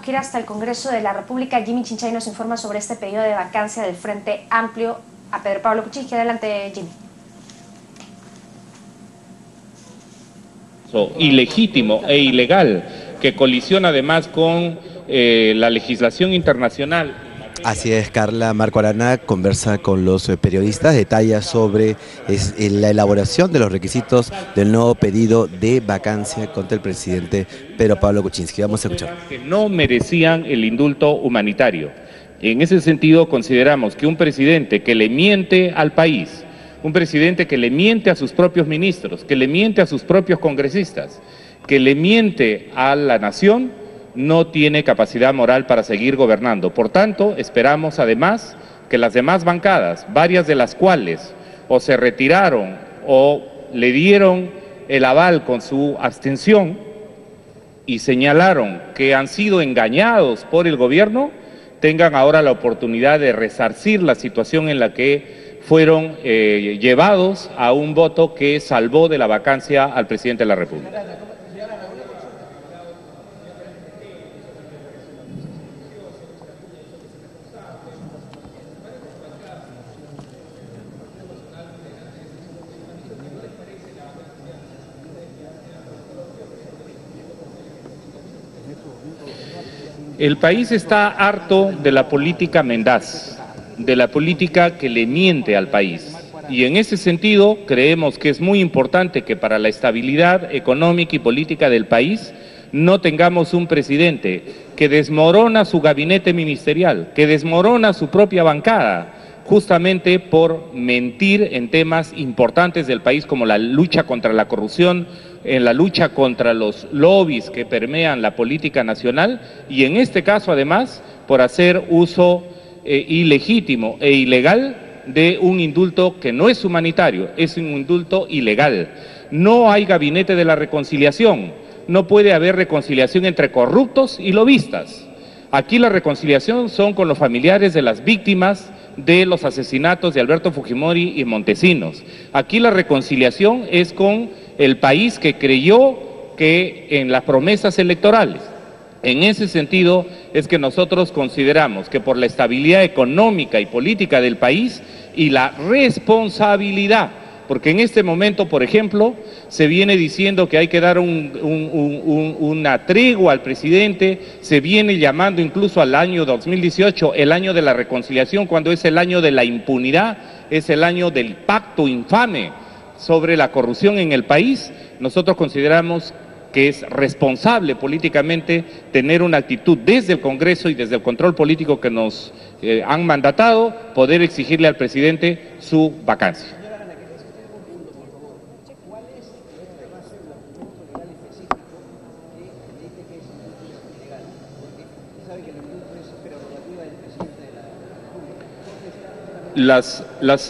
Que ir hasta el Congreso de la República. Jimmy Chinchay nos informa sobre este pedido de vacancia del Frente Amplio a Pedro Pablo Kuczynski. Adelante, Jimmy. Ilegítimo e ilegal, que colisiona además con la legislación internacional. Así es, Carla. Marco Arana conversa con los periodistas, detalla sobre la elaboración de los requisitos del nuevo pedido de vacancia contra el presidente Pedro Pablo Kuczynski. Vamos a escuchar. Que no merecían el indulto humanitario. En ese sentido, consideramos que un presidente que le miente al país, un presidente que le miente a sus propios ministros, que le miente a sus propios congresistas, que le miente a la nación, no tiene capacidad moral para seguir gobernando. Por tanto, esperamos además que las demás bancadas, varias de las cuales o se retiraron o le dieron el aval con su abstención y señalaron que han sido engañados por el gobierno, tengan ahora la oportunidad de resarcir la situación en la que fueron llevados a un voto que salvó de la vacancia al presidente de la República. El país está harto de la política mendaz, de la política que le miente al país. Y en ese sentido creemos que es muy importante que para la estabilidad económica y política del país no tengamos un presidente que desmorona su gabinete ministerial, que desmorona su propia bancada, justamente por mentir en temas importantes del país como la lucha contra la corrupción, en la lucha contra los lobbies que permean la política nacional y en este caso además por hacer uso ilegítimo e ilegal de un indulto que no es humanitario, es un indulto ilegal. No hay gabinete de la reconciliación, no puede haber reconciliación entre corruptos y lobistas. Aquí la reconciliación son con los familiares de las víctimas de los asesinatos de Alberto Fujimori y Montesinos. Aquí la reconciliación es con el país que creyó que en las promesas electorales. En ese sentido es que nosotros consideramos que por la estabilidad económica y política del país y la responsabilidad, porque en este momento, por ejemplo, se viene diciendo que hay que dar una tregua al presidente, se viene llamando incluso al año 2018 el año de la reconciliación, cuando es el año de la impunidad, es el año del pacto infame sobre la corrupción en el país. Nosotros consideramos que es responsable políticamente tener una actitud desde el Congreso y desde el control político que nos han mandatado, poder exigirle al presidente su vacancia. Las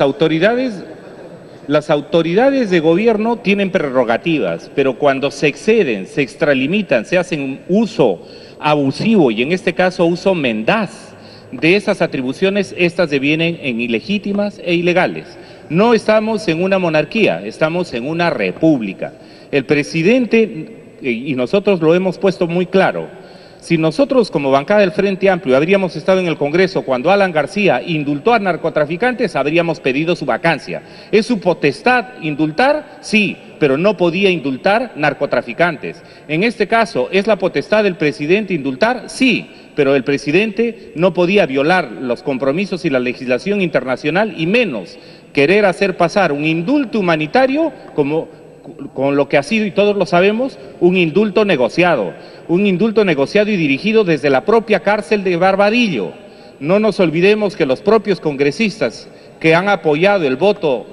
autoridades de gobierno tienen prerrogativas, pero cuando se exceden, se extralimitan, se hacen un uso abusivo y en este caso uso mendaz de esas atribuciones, estas devienen en ilegítimas e ilegales. No estamos en una monarquía, estamos en una república. El presidente, y nosotros lo hemos puesto muy claro, si nosotros como bancada del Frente Amplio habríamos estado en el Congreso cuando Alan García indultó a narcotraficantes, habríamos pedido su vacancia. ¿Es su potestad indultar? Sí, pero no podía indultar narcotraficantes. En este caso, ¿es la potestad del presidente indultar? Sí, pero el presidente no podía violar los compromisos y la legislación internacional y menos querer hacer pasar un indulto humanitario con lo que ha sido, y todos lo sabemos, un indulto negociado y dirigido desde la propia cárcel de Barbadillo. No nos olvidemos que los propios congresistas que han apoyado el voto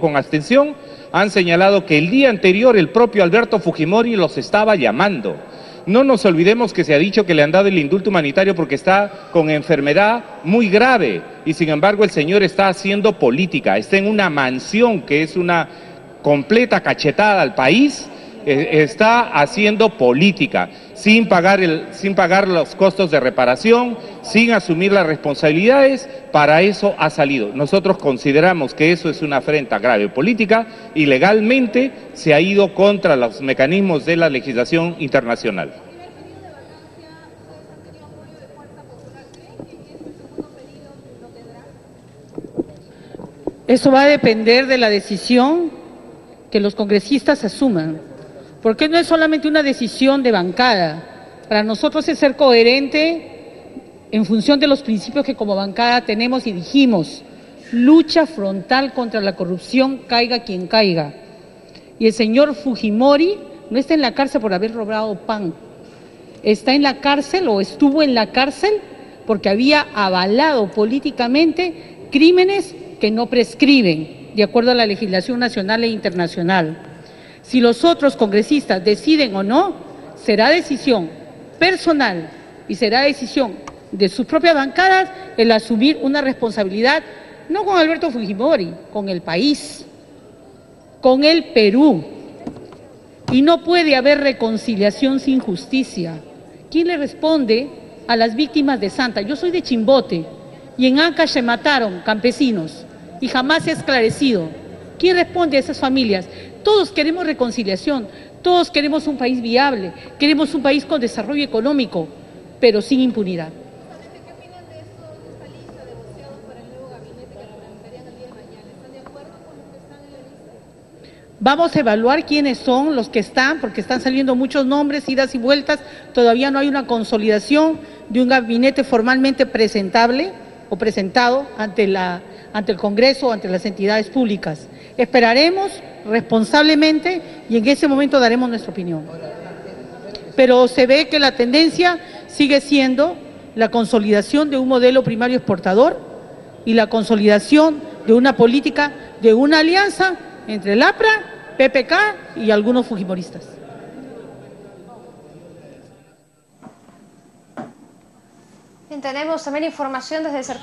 con abstención han señalado que el día anterior el propio Alberto Fujimori los estaba llamando. No nos olvidemos que se ha dicho que le han dado el indulto humanitario porque está con enfermedad muy grave y sin embargo el señor está haciendo política, está en una mansión que es una completa cachetada al país, está haciendo política, sin pagar los costos de reparación, sin asumir las responsabilidades, para eso ha salido. Nosotros consideramos que eso es una afrenta grave política y legalmente se ha ido contra los mecanismos de la legislación internacional. Eso va a depender de la decisión que los congresistas asuman, porque no es solamente una decisión de bancada. Para nosotros es ser coherente en función de los principios que como bancada tenemos y dijimos: lucha frontal contra la corrupción, caiga quien caiga. Y el señor Fujimori no está en la cárcel por haber robado pan, está en la cárcel o estuvo en la cárcel porque había avalado políticamente crímenes que no prescriben, de acuerdo a la legislación nacional e internacional. Si los otros congresistas deciden o no, será decisión personal y será decisión de sus propias bancadas el asumir una responsabilidad, no con Alberto Fujimori, con el país, con el Perú. Y no puede haber reconciliación sin justicia. ¿Quién le responde a las víctimas de Santa? Yo soy de Chimbote y en Ancash se mataron campesinos y jamás se ha esclarecido. ¿Quién responde a esas familias? Todos queremos reconciliación, todos queremos un país viable, queremos un país con desarrollo económico, pero sin impunidad. ¿Qué opinan de esta lista de voceados para el nuevo gabinete que presentarían el día de mañana? ¿Están de acuerdo con los que están en la lista? Vamos a evaluar quiénes son los que están, porque están saliendo muchos nombres, idas y vueltas. Todavía no hay una consolidación de un gabinete formalmente presentable o presentado ante el Congreso, ante las entidades públicas. Esperaremos responsablemente y en ese momento daremos nuestra opinión. Pero se ve que la tendencia sigue siendo la consolidación de un modelo primario exportador y la consolidación de una política, de una alianza entre el APRA, PPK y algunos fujimoristas. Bien, tenemos también información desde cerca.